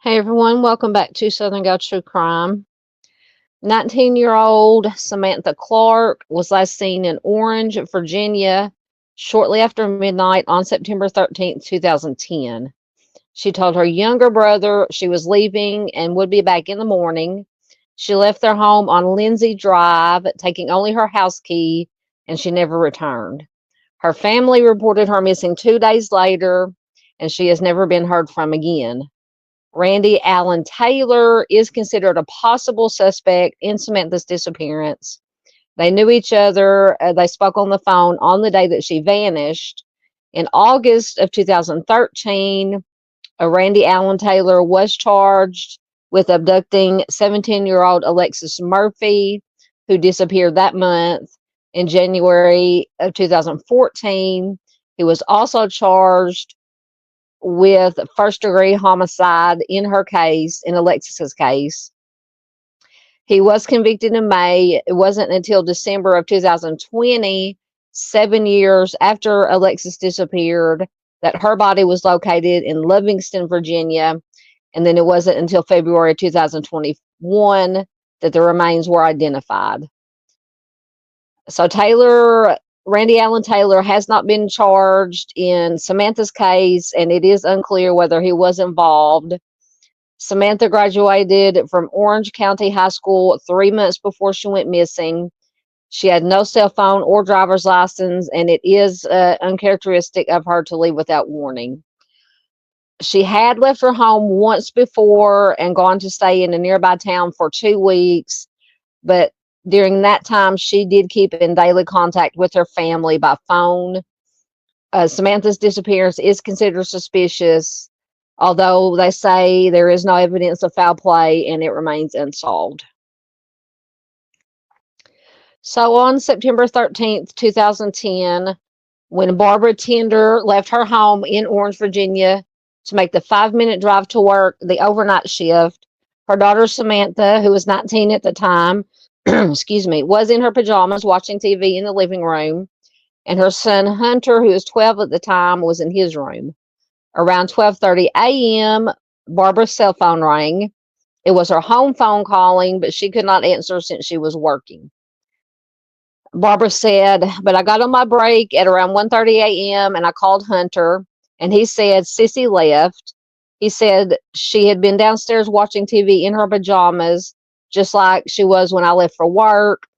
Hey everyone, welcome back to Southern Gal True Crime. 19-year-old Samantha Clarke was last seen in Orange, Virginia, shortly after midnight on September 13th, 2010. She told her younger brother she was leaving and would be back in the morning. She left their home on Lindsey Drive, taking only her house key, and she never returned. Her family reported her missing 2 days later, and she has never been heard from again. Randy Allen Taylor is considered a possible suspect in Samantha's disappearance. They knew each other. They spoke on the phone on the day that she vanished. In August of 2013, Randy Allen Taylor was charged with abducting 17-year-old Alexis Murphy, who disappeared that month. In January of 2014, he was also charged with first-degree homicide in her case, in Alexis's case. He was convicted in May. It wasn't until December of 2020, 7 years after Alexis disappeared, that her body was located in Livingston, Virginia. And then it wasn't until February 2021 that the remains were identified. So Randy Allen Taylor has not been charged in Samantha's case, and it is unclear whether he was involved. Samantha graduated from Orange County High School 3 months before she went missing. She had no cell phone or driver's license, and it is uncharacteristic of her to leave without warning. She had left her home once before and gone to stay in a nearby town for 2 weeks, but during that time, she did keep in daily contact with her family by phone. Samantha's disappearance is considered suspicious, although they say there is no evidence of foul play and it remains unsolved. So on September 13th, 2010, when Barbara Tender left her home in Orange, Virginia to make the 5-minute drive to work, the overnight shift, her daughter Samantha, who was 19 at the time, was in her pajamas watching TV in the living room, and her son Hunter, who was 12 at the time, was in his room. Around 12:30 a.m., Barbara's cell phone rang. It was her home phone calling, but she could not answer since she was working. Barbara said, "But I got on my break at around 1:30 a.m. and I called Hunter, and he said Sissy left. He said she had been downstairs watching TV in her pajamas, just like she was when I left for work,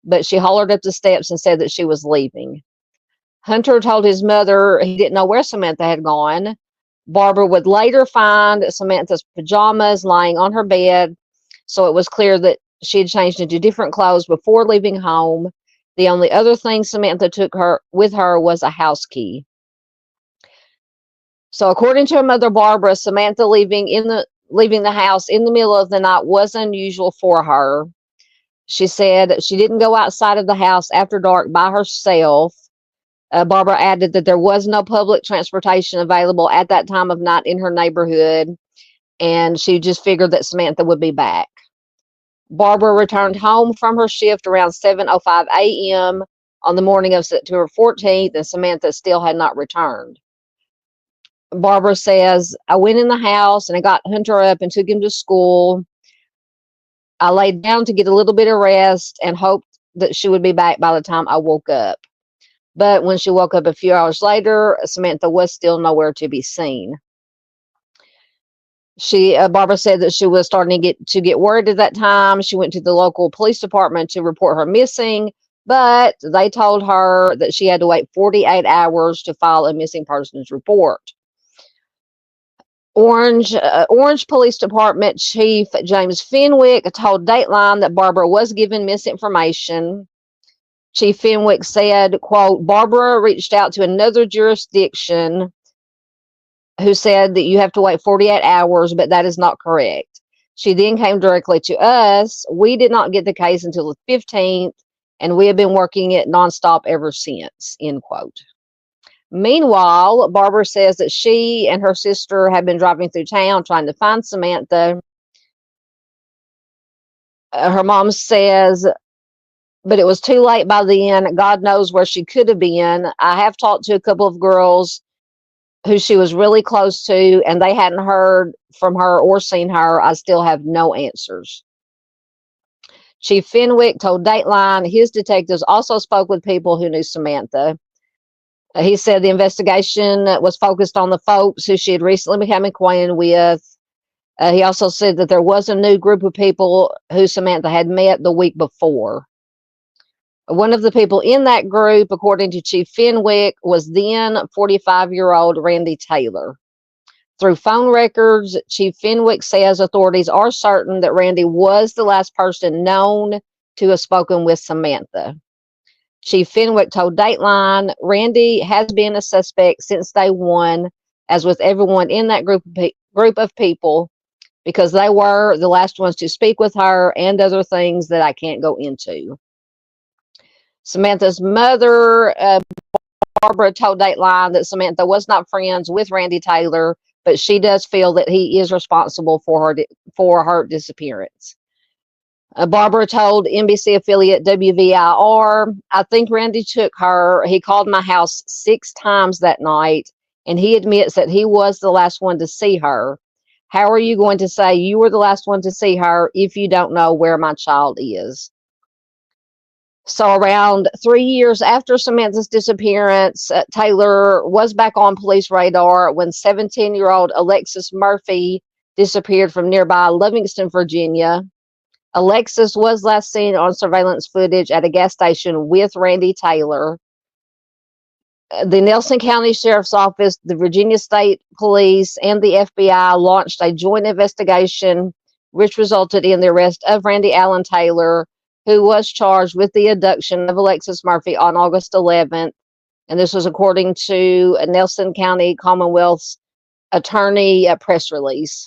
but she hollered up the steps and said that she was leaving." Hunter told his mother he didn't know where Samantha had gone. Barbara would later find Samantha's pajamas lying on her bed, so it was clear that she had changed into different clothes before leaving home. The only other thing Samantha took with her was a house key. So according to her mother, Barbara, Samantha leaving the house in the middle of the night was unusual for her. She said she didn't go outside of the house after dark by herself. Barbara added that there was no public transportation available at that time of night in her neighborhood, and she just figured that Samantha would be back. Barbara returned home from her shift around 7:05 a.m. on the morning of September 14th, and Samantha still had not returned. Barbara says, "I went in the house and I got Hunter up and took him to school. I laid down to get a little bit of rest and hoped that she would be back by the time I woke up. But when she woke up a few hours later, Samantha was still nowhere to be seen." Barbara said that she was starting to get worried at that time. She went to the local police department to report her missing, but they told her that she had to wait 48 hours to file a missing persons report. Orange Police Department Chief James Fenwick told Dateline that Barbara was given misinformation. Chief Fenwick said, quote, "Barbara reached out to another jurisdiction who said that you have to wait 48 hours, but that is not correct. She then came directly to us. We did not get the case until the 15th, and we have been working it nonstop ever since," end quote. Meanwhile, Barbara says that she and her sister have been driving through town trying to find Samantha. Her mom says, "But it was too late by then. God knows where she could have been. I have talked to a couple of girls who she was really close to, and they hadn't heard from her or seen her. I still have no answers. Chief Fenwick told Dateline his detectives also spoke with people who knew Samantha. He said the investigation was focused on the folks who she had recently become acquainted with. He also said that there was a new group of people who Samantha had met the week before. One of the people in that group, according to Chief Fenwick, was then 45-year-old Randy Taylor. Through phone records, Chief Fenwick says authorities are certain that Randy was the last person known to have spoken with Samantha. Chief Fenwick told Dateline, Randy has been a suspect since day one, as with everyone in that group of people, because they were the last ones to speak with her and other things that I can't go into. Samantha's mother, Barbara, told Dateline that Samantha was not friends with Randy Taylor, but she does feel that he is responsible for her disappearance. Barbara told NBC affiliate WVIR, I think Randy took her. He called my house 6 times that night, and he admits that he was the last one to see her. How are you going to say you were the last one to see her if you don't know where my child is? So around 3 years after Samantha's disappearance, Taylor was back on police radar when 17-year-old Alexis Murphy disappeared from nearby Livingston, Virginia. Alexis was last seen on surveillance footage at a gas station with Randy Taylor. The Nelson County Sheriff's Office, the Virginia State Police, and the FBI launched a joint investigation, which resulted in the arrest of Randy Allen Taylor, who was charged with the abduction of Alexis Murphy on August 11th. And this was according to a Nelson County Commonwealth's attorney press release.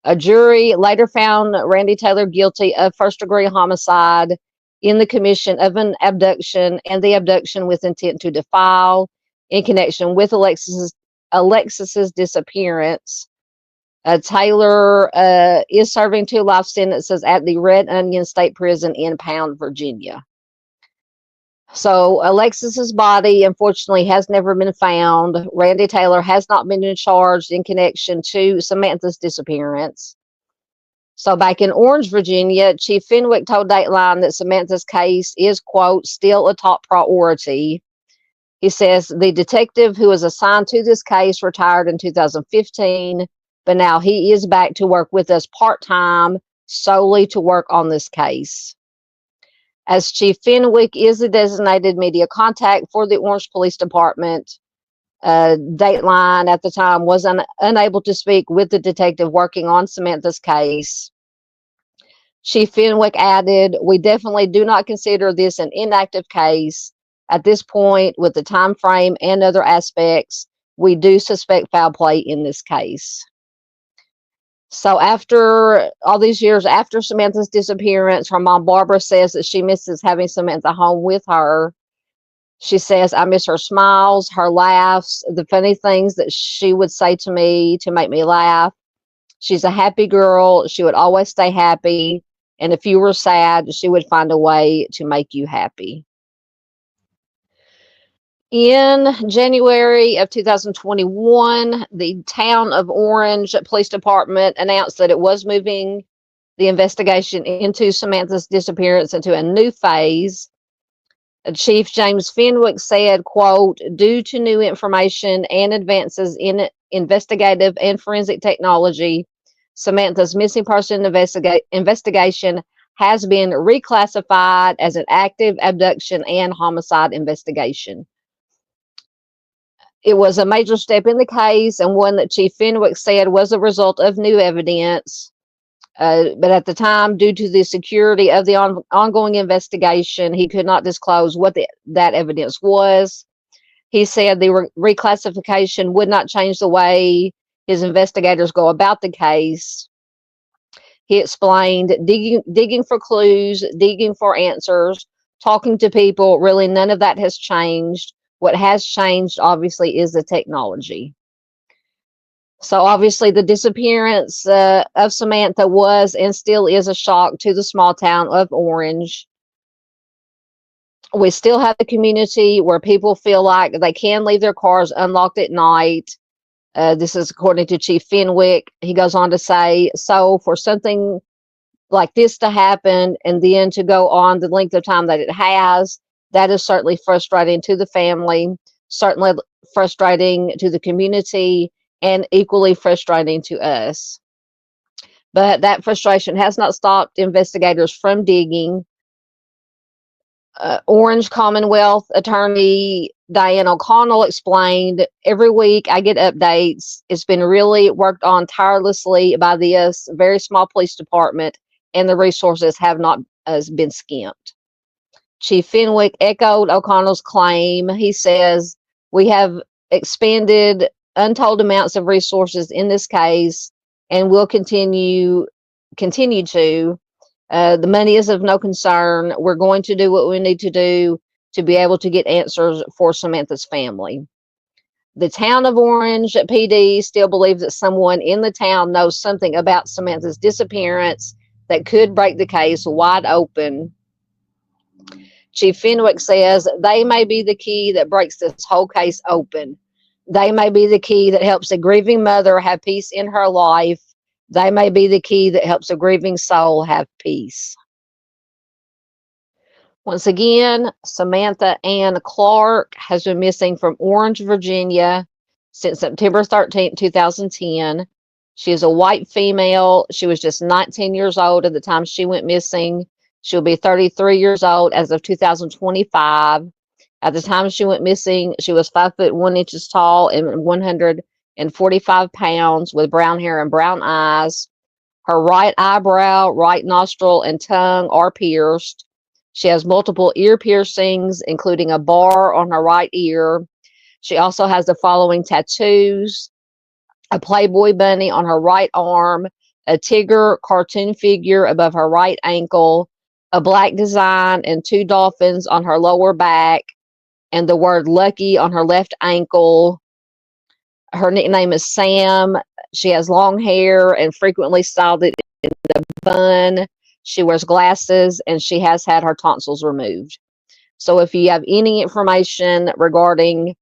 A jury later found Randy Taylor guilty of first-degree homicide in the commission of an abduction and the abduction with intent to defile in connection with Alexis's disappearance. Taylor is serving 2 life sentences at the Red Onion State Prison in Pound, Virginia. So Alexis's body, unfortunately, has never been found. Randy Taylor has not been charged in connection to Samantha's disappearance. So back in Orange, Virginia, Chief Fenwick told Dateline that Samantha's case is, quote, still a top priority. He says the detective who was assigned to this case retired in 2015, but now he is back to work with us part-time solely to work on this case. As Chief Fenwick is the designated media contact for the Orange Police Department, Dateline at the time was unable to speak with the detective working on Samantha's case. Chief Fenwick added, we definitely do not consider this an inactive case. At this point, with the time frame and other aspects, we do suspect foul play in this case. So after all these years after Samantha's disappearance, her mom, Barbara, says that she misses having Samantha home with her. She says, I miss her smiles, her laughs, the funny things that she would say to me to make me laugh. She's a happy girl. She would always stay happy. And if you were sad, she would find a way to make you happy. In January of 2021, the town of Orange Police Department announced that it was moving the investigation into Samantha's disappearance into a new phase. Chief James Fenwick said, quote, due to new information and advances in investigative and forensic technology, Samantha's missing person investigation has been reclassified as an active abduction and homicide investigation. It was a major step in the case and one that Chief Fenwick said was a result of new evidence. But at the time, due to the security of the ongoing investigation, he could not disclose what that evidence was. He said the reclassification would not change the way his investigators go about the case. He explained digging for clues, digging for answers, talking to people. Really, none of that has changed. What has changed, obviously, is the technology. So obviously the disappearance of Samantha was and still is a shock to the small town of Orange. We still have a community where people feel like they can leave their cars unlocked at night. This is according to Chief Fenwick. He goes on to say, so for something like this to happen and then to go on the length of time that it has, that is certainly frustrating to the family, certainly frustrating to the community, and equally frustrating to us. But that frustration has not stopped investigators from digging. Orange Commonwealth attorney Diane O'Connell explained, every week I get updates. It's been really worked on tirelessly by this very small police department, and the resources have not been skimped. Chief Fenwick echoed O'Connell's claim. He says, we have expended untold amounts of resources in this case and will continue to. The money is of no concern. We're going to do what we need to do to be able to get answers for Samantha's family. The town of Orange PD still believes that someone in the town knows something about Samantha's disappearance that could break the case wide open. Chief Fenwick says they may be the key that breaks this whole case open. They may be the key that helps a grieving mother have peace in her life. They may be the key that helps a grieving soul have peace. Once again, Samantha Ann Clarke has been missing from Orange, Virginia since September 13, 2010. She is a white female. She was just 19 years old at the time she went missing. She'll be 33 years old as of 2025. At the time she went missing, she was 5 foot 1 inches tall and 145 pounds with brown hair and brown eyes. Her right eyebrow, right nostril, and tongue are pierced. She has multiple ear piercings, including a bar on her right ear. She also has the following tattoos: a Playboy bunny on her right arm, a Tigger cartoon figure above her right ankle, a black design and 2 dolphins on her lower back, and the word lucky on her left ankle. Her nickname is Sam. She has long hair and frequently styled it in a bun. She wears glasses, and she has had her tonsils removed. So if you have any information regarding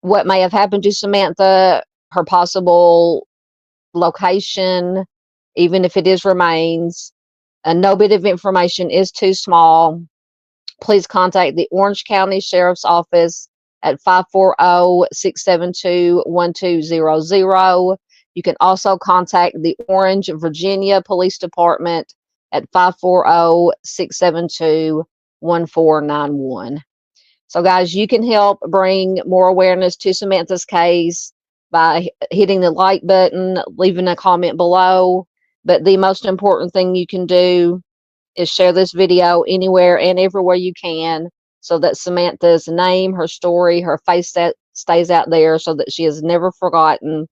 what may have happened to Samantha, her possible location, even if it is remains, no bit of information is too small, please contact the Orange County Sheriff's Office at 540-672-1200. You can also contact the Orange, Virginia Police Department at 540-672-1491. So, guys, you can help bring more awareness to Samantha's case by hitting the like button, leaving a comment below. But the most important thing you can do is share this video anywhere and everywhere you can, so that Samantha's name, her story, her face stays out there, so that she is never forgotten.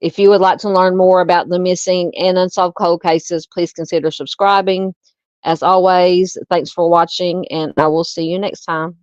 If you would like to learn more about the missing and unsolved cold cases, please consider subscribing. As always, thanks for watching, and I will see you next time.